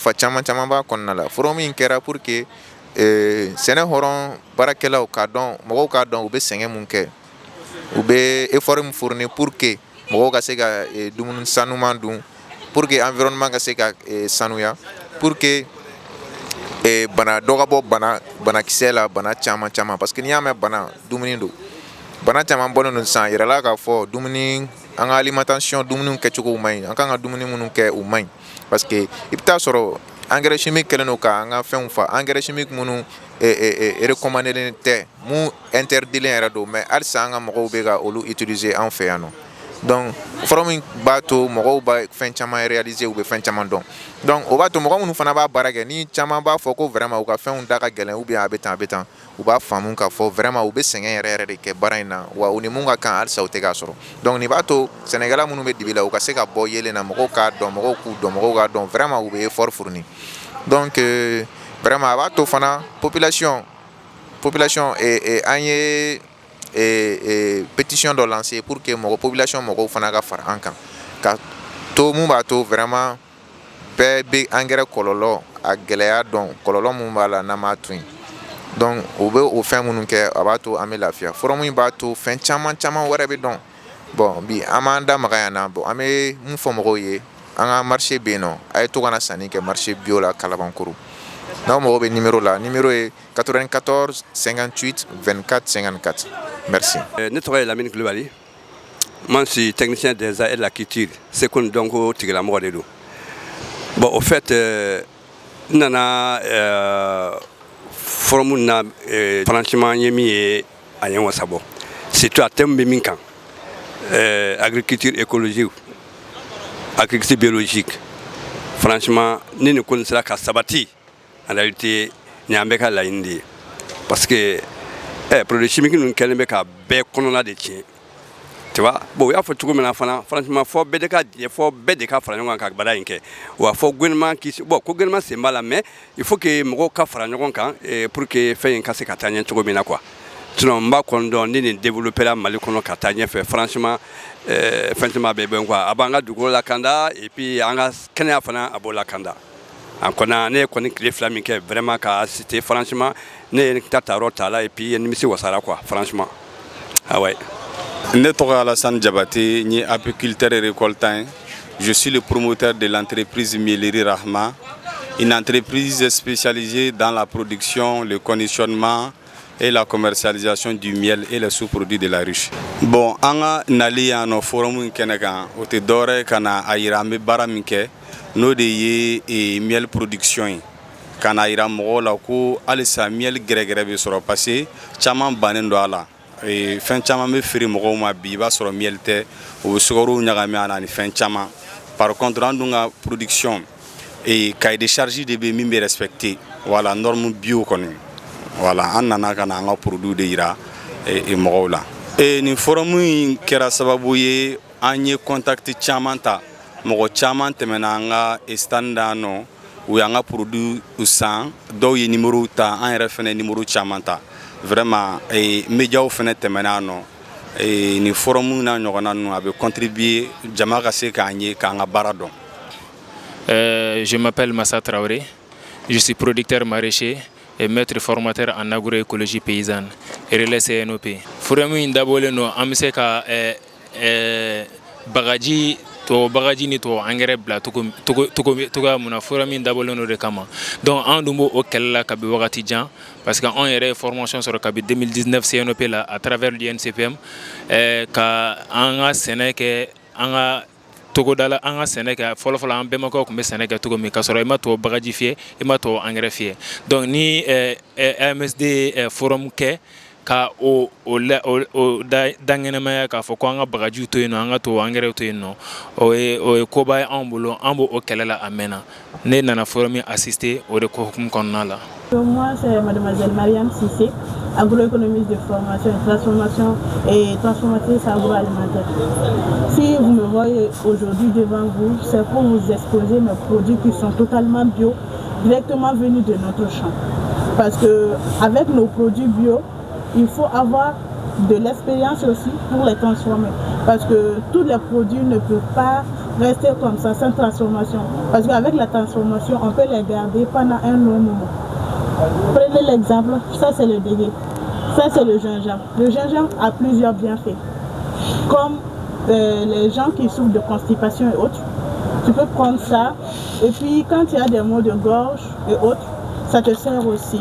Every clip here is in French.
nafa caman caman b'a kɔnɔna la. Forum in kɛra pour que sɛnɛ hɔrɔn baarakɛlaw k'a dɔn, mɔgɔw k'a dɔn u bɛ sɛgɛn mun kɛ, u bɛ effort min fournir pour que mɔgɔw ka se ka dumuni sanuman dun, pour que environnement ka se ka sanuya, pour que bana dɔ ka bɔ banakisɛ la, bana caman caman, parce que n'i y'a mɛn bana dumuni don, bana caman bɔlen don sisan, yɛrɛla k'a fɔ dumuni, an ka alimentation dumuni kɛcogo man ɲi, an kan ka dumuni minnu kɛ u man ɲi, parce que i bɛ taa sɔrɔ engrais chimique kɛlen don ka an ka fɛnw fa, engrais chimique minnu recommandé tɛ, mun interdilen yɛrɛ don, mais halisa an ka mɔgɔw bɛ ka olu utiliser an fɛ yan nɔ. Donc forum in b'a to mɔgɔw bɛ fɛn caman réaliser, u bɛ fɛn caman dɔn. Donc o b'a to mɔgɔ minnu fana b'a baara kɛ, ni caman b'a fɔ ko vraiment u ka fɛnw da ka gɛlɛn ou bien a bɛ tan, u b'a faamu k'a fɔ vraiment u bɛ sɛgɛn yɛrɛ de kɛ baara in na, wa u ni mun ka kan halisa u tɛ k'a sɔrɔ. Donc nin b'a to sɛnɛkɛla minnu bɛ dibi la u ka se ka bɔ yelen na, mɔgɔw k'a dɔn, mɔgɔw k'u dɔn, mɔgɔw k'a dɔn vraiment u bɛ effort fournir. Donc vraiment a b'a to fana population an ye pétition dɔ lancer pour que population mɔgɔw fana ka fara an kan, ka to mun b'a to vraiment bɛɛ bɛ engrais kɔlɔlɔ a gɛlɛya dɔn, kɔlɔlɔ mun b'a la n'an m'a to yen. Donc u bɛ o fɛn minnu kɛ a b'a to an bɛ lafiya. Forum in b'a to fɛn caman caman wɛrɛ bɛ dɔn. Bon bi an m'an da maga yan na, bon an bɛ mun fɔ mɔgɔw ye, an ka marché bɛ yen nɔ, a ye to ka na sanni kɛ marché bio la Kalabankoro. N'aw mago bɛ numéro la, numéro est 94 58 24 54. Merci. Ne tɔgɔ ye Lamine Kulibali. Moi, je suis technicien des arts et de la culture. C'est qu'on donc au Tigalamoro de l'eau. Bon, au fait, nana forum na franchement yemi et ayen sabo. C'est tout à thème biminkan. Agriculture écologique, agriculture biologique. Franchement, ni ne connaissons qu'à sabati. En réalité, n'y a pas la Indie. Parce que produits chimiques nous n'avons qu'à bien connaître des tiens. Tu vois, bon, il y a tout comme franchement, faut bien des cas franchement qu'à balayer. Ou à faut gouvernement qui, bon, gouvernement c'est mal mais il faut que mon cas franchement pour que fait un cas c'est catalan tout comme quoi. Sinon, on va condamner développer la Malikono catalan fait franchement, franchement bien quoi. Abanga du gros la Kanda et puis anga Kenya fana abo la Kanda. En connaît les flammes qui vraiment qu'à assister franchement ne tatarota là et puis une mission wasara quoi franchement. Ah ouais. Ne tɔgɔ Alassane Diabaté, ni apiculteur et récoltant. Je suis le promoteur de l'entreprise Miellerie Rahma, une entreprise spécialisée dans la production, le conditionnement et la commercialisation du miel et les sous-produits de la ruche. Bon, anga nali ano forum kenegan ote dore kana ayirame baramike no de ye miel production kana ayira mogo la ko alisa miel gregre be soro passé chaman banen do ala e fen chaman be firi mogo ma bi ba soro miel te o sogoro nyagame ana ni fen chaman. Par contre andunga production et cahier de charge de be mimbe respecté voilà norme bio kono. Voilà, on a un produit de ira et mola. Et ni forum kera sababu ye anye contact chamanta mogo chamanta menanga estandano ou yanga produit usan do ye numéro ta en refene numéro chamanta vraiment et média au fenêtre menano et ni forum na nyogona no abe contribuer jamaka se kanye kanga baradon. Je m'appelle Massa Traoré, je suis producteur maraîcher et maître formateur en agroécologie paysanne et relais CNOP. Forum d'abord no amse ka bagaji ni to engrais bla to muna forum d'abord no de kama. Donc en dumbo au kella ka be wakati jan parce que on yere formation sur ka 2019 CNOP là à travers l'INCPM ka anga seneke anga Togo dala anga Sénégal folo an bemako ko be Sénégal togo mi kasoro ima to bagaji fie ima to engrais fie donc ni MSD forum ke ka o dangena ma ka fo ko anga bagaji to ino anga to engrais to ino o ko bay ambulo ambo o kelela amena ne nana forum assister au de ko kum konnala. Moi c'est mademoiselle Mariam Sissé, agroéconomiste de formation et transformatrice agroalimentaire. Si vous me voyez aujourd'hui devant vous, c'est pour vous exposer mes produits qui sont totalement bio, directement venus de notre champ. Parce que avec nos produits bio, il faut avoir de l'expérience aussi pour les transformer. Parce que tous les produits ne peuvent pas rester comme ça, sans transformation. Parce qu'avec la transformation, on peut les garder pendant un long moment. Prenez l'exemple, ça c'est le dégué, ça c'est le gingembre. Le gingembre a plusieurs bienfaits. Comme les gens qui souffrent de constipation et autres, tu peux prendre ça. Et puis quand il y a des maux de gorge et autres, ça te sert aussi.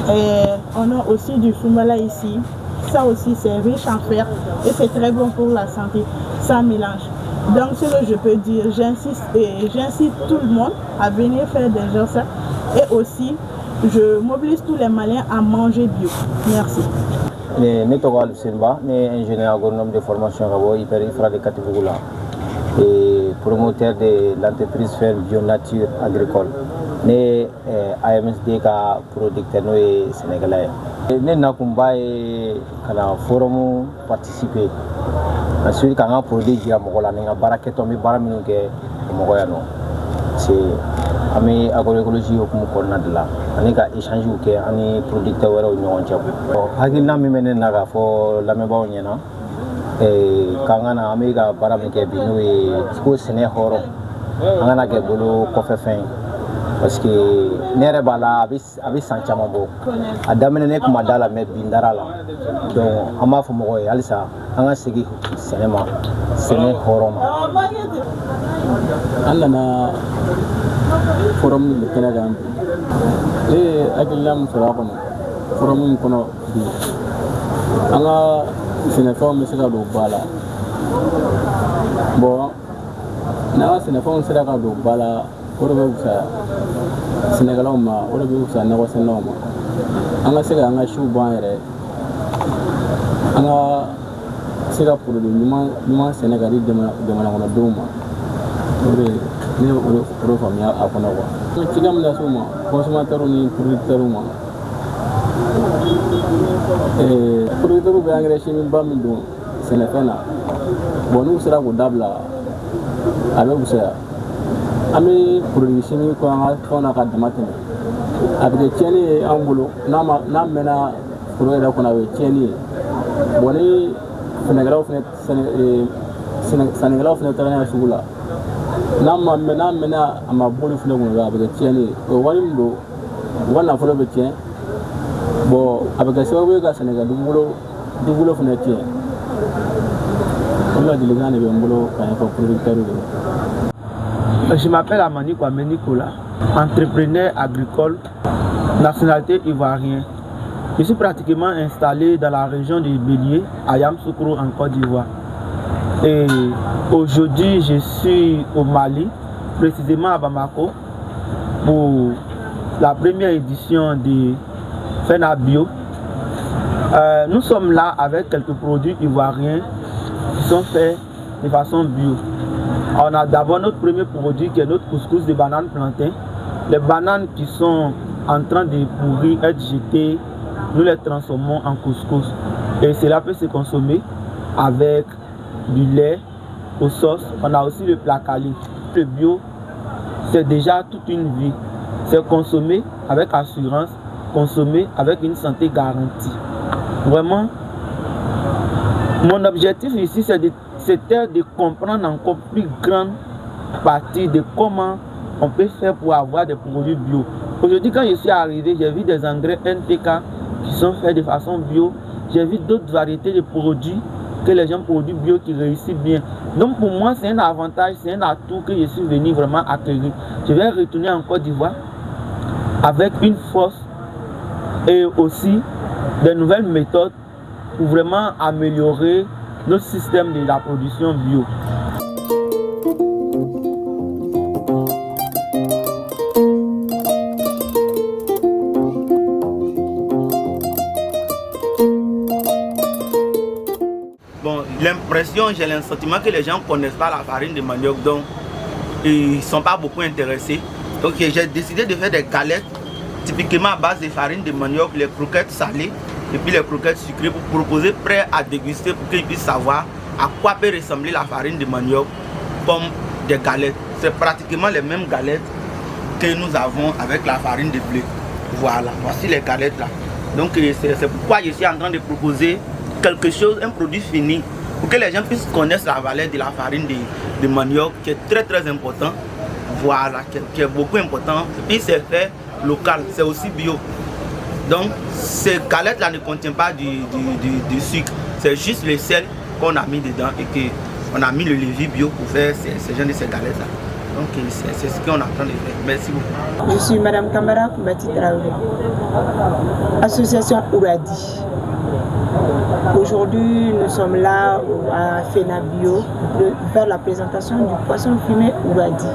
Et on a aussi du soumala ici. Ça aussi c'est riche en fer et c'est très bon pour la santé, sans mélange. Donc ce que je peux dire, j'incite tout le monde à venir faire des gens ça. Et aussi, je mobilise tous les Maliens à manger bio. Merci. Ne tɔgɔ Alusenba, ne est ingénieur agronome de formation à Hyper Ifra de Katibugoula et promoteur de l'entreprise Ferme Bio Nature Agricole. Ne AMSD ka producteur no ye sénégalais. Ne nakumba ye kana forum participer. Ensuite quand on produit jira mɔgɔ la ni ka baara kɛtɔ mi baara minnu kɛ mɔgɔ ya no. C'est ami agroécologie hukumu kɔnɔna de la ani ka échange kɛ ani producteur wɛrɛw ɲɔgɔn cɛ. Hakilina min bɛ ne na k'a fɔ lamɛnbaaw ɲɛna k'an ka na an bɛ ka baara min kɛ bi n'o ye ko sɛnɛ hɔrɔn an kana kɛ bolo kɔfɛ fɛn ye parce que ne yɛrɛ b'a la a bɛ san caman bɔ a daminɛ ne tun ma da la mais bi n dara la donc an b'a fɔ mɔgɔw ye halisa an ka segin sɛnɛ ma sɛnɛ hɔrɔn ma. An nana forum de kɛnɛ kan bi ne ye hakilina min sɔrɔ a kɔnɔ forum in kɔnɔ bi an ka sɛnɛfɛnw bɛ se ka don ba la bon n'an ka sɛnɛfɛnw sera ka don ba la o de bɛ fisaya sɛnɛkɛlaw ma o de bɛ fisaya nakɔsɛnɛlaw ma an ka se ka an ka siw bɔ an yɛrɛ an ka se ka produit ɲuman sɛnɛ ka di jamana kɔnɔdenw ma o de ne y'o faamuya a kɔnɔ quoi. Cikɛ min lase u ma consommateurs ni producteurs ma producteurs bɛ engrais chimique ba min don sɛnɛfɛn na bon n'u sera k'o dabila a bɛ fisaya an bɛ produit chimique kɔ an ka fɛnw na ka dama tɛmɛ a bɛ kɛ tiɲɛni ye an bolo n'a mɛnna foro yɛrɛ kɔnɔ a bɛ tiɲɛni ye bon ni sannikɛlaw fana taara n'a ye sugu la n'a mɛnna a ma boli fana kɔnɔ a bɛ kɛ tiɲɛni ye o wari min don u ka nafolo bɛ tiɲɛ bon a bɛ kɛ sababu ye ka sɛnɛkɛ dugukolo fana tiɲɛ o ladilikan de bɛ n bolo ka ɲɛfɔ producteurs ye. Je m'appelle Amani Kwame Nicolas, entrepreneur agricole, nationalité ivoirienne. Je suis pratiquement installé dans la région de Bélier, à Yamoussoukro, en Côte d'Ivoire. Et aujourd'hui, je suis au Mali, précisément à Bamako, pour la première édition de FENA Bio. Nous sommes là avec quelques produits ivoiriens qui sont faits de façon bio. On a d'abord notre premier produit qui est notre couscous de bananes plantain. Les bananes qui sont en train de pourrir, être jetées, nous les transformons en couscous. Et cela peut se consommer avec du lait aux sauces. On a aussi le placali. Le bio, c'est déjà toute une vie. C'est consommer avec assurance, consommer avec une santé garantie. Vraiment, mon objectif ici, c'était de comprendre encore plus grande partie de comment on peut faire pour avoir des produits bio. Aujourd'hui, quand je suis arrivé, j'ai vu des engrais NPK qui sont faits de façon bio. J'ai vu d'autres variétés de produits que les gens produisent bio qui réussissent bien. Donc pour moi, c'est un avantage, c'est un atout que je suis venu vraiment acquérir. Je vais retourner en Côte d'Ivoire avec une force et aussi des nouvelles méthodes pour vraiment améliorer notre système de la production bio. Bon, l'impression, j'ai le sentiment que les gens ne connaissent pas la farine de manioc, donc ils ne sont pas beaucoup intéressés. Donc j'ai décidé de faire des galettes typiquement à base de farine de manioc, les croquettes salées et puis les croquettes sucrées pour proposer prêt à déguster pour qu'ils puissent savoir à quoi peut ressembler la farine de manioc comme des galettes. C'est pratiquement les mêmes galettes que nous avons avec la farine de blé. Voilà, voici les galettes là. Donc c'est pourquoi je suis en train de proposer quelque chose, un produit fini pour que les gens puissent connaître la valeur de la farine de manioc, qui est très très important, voilà, qui est beaucoup important. Et puis c'est fait local, c'est aussi bio. Donc ces galettes-là ne contiennent pas du sucre, c'est juste le sel qu'on a mis dedans et qu'on a mis le levier bio pour faire ces galettes-là. Donc c'est ce qu'on est en train de faire. Merci beaucoup. Je suis Madame Kamara Koubati Traoré, association Ouradi. Aujourd'hui, nous sommes là à FENABio pour faire la présentation du poisson fumé Ouradi.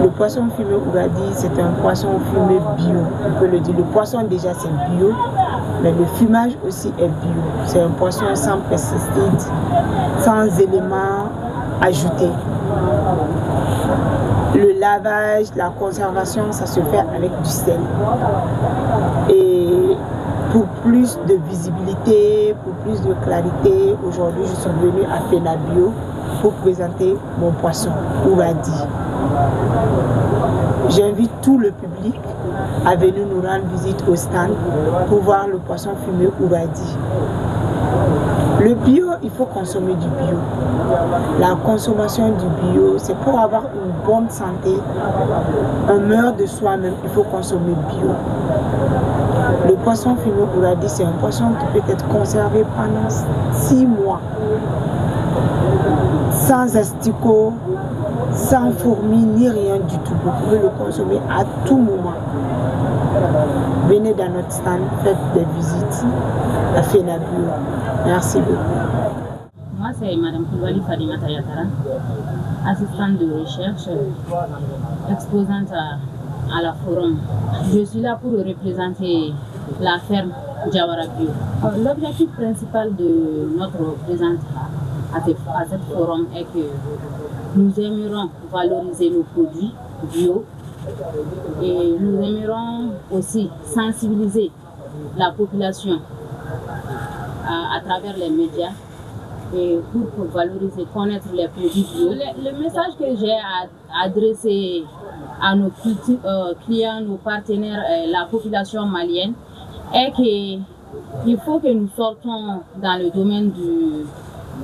Le poisson fumé Ouradi, c'est un poisson fumé bio. On peut le dire, le poisson déjà c'est bio, mais le fumage aussi est bio. C'est un poisson sans pesticides, sans éléments ajoutés. Le lavage, la conservation, ça se fait avec du sel. Et pour plus de visibilité, pour plus de clarité, aujourd'hui je suis venue à FENABio pour présenter mon poisson Ouradi. J'invite tout le public à venir nous rendre visite au stand pour voir le poisson fumé Ouradi. Le bio, il faut consommer du bio. La consommation du bio, c'est pour avoir une bonne santé. On meurt de soi-même, il faut consommer bio. Le poisson fumé Ouradi, c'est un poisson qui peut être conservé pendant 6 mois. Sans asticots, sans fourmis, ni rien du tout. Vous pouvez le consommer à tout moment. Venez dans notre stand, faites des visites à FENABio. Merci beaucoup. Moi, c'est Mme Koulibaly Fadimata Yatara, assistante de recherche, exposante à la forum. Je suis là pour représenter la ferme Diawara Bio. L'objectif principal de notre présence à cette forum est que nous aimerons valoriser nos produits bio et nous aimerons aussi sensibiliser la population à travers les médias et pour valoriser, connaître les produits bio. Le message que j'ai adressé à nos clients, nos partenaires, la population malienne, est qu'il faut que nous sortons dans le domaine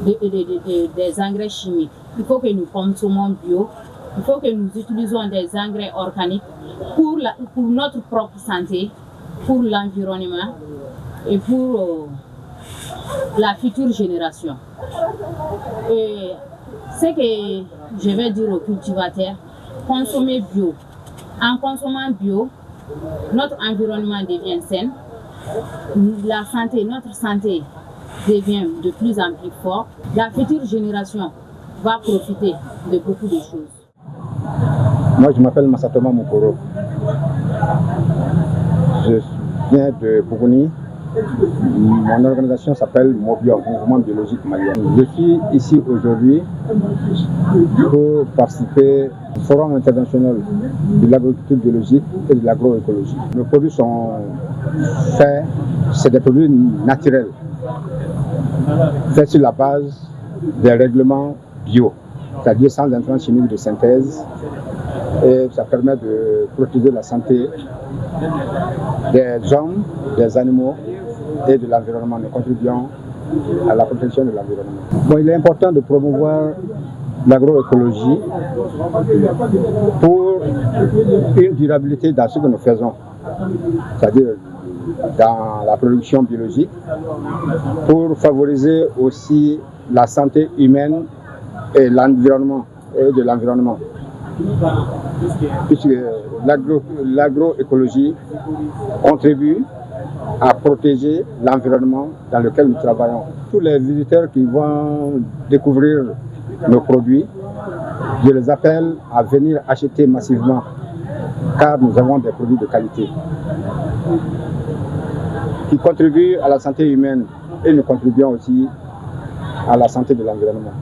des engrais chimiques. Il faut que nous consommons bio. Il faut que nous utilisons des engrais organiques pour notre propre santé, pour l'environnement et pour la future génération. Et ce que je vais dire aux cultivateurs, consommer bio. En consommant bio, notre environnement devient sain, notre santé devient de plus en plus forte. La future génération va profiter de beaucoup de choses. Moi, je m'appelle Massatoma Mokoro. Je viens de Bougouni. Mon organisation s'appelle Mobio, Mouvement Biologique Malien. Je suis ici aujourd'hui pour participer au Forum international de l'agriculture biologique et de l'agroécologie. Nos produits sont faits, c'est des produits naturels, faits sur la base des règlements bio, c'est-à-dire sans intrants chimiques de synthèse, et ça permet de protéger la santé des hommes, des animaux et de l'environnement, nous contribuons à la protection de l'environnement. Bon, il est important de promouvoir l'agroécologie pour une durabilité dans ce que nous faisons, c'est-à-dire dans la production biologique, pour favoriser aussi la santé humaine et l'environnement et de l'environnement. Puisque l'agroécologie contribue à protéger l'environnement dans lequel nous travaillons. Tous les visiteurs qui vont découvrir nos produits, je les appelle à venir acheter massivement, car nous avons des produits de qualité qui contribuent à la santé humaine et nous contribuons aussi à la santé de l'environnement.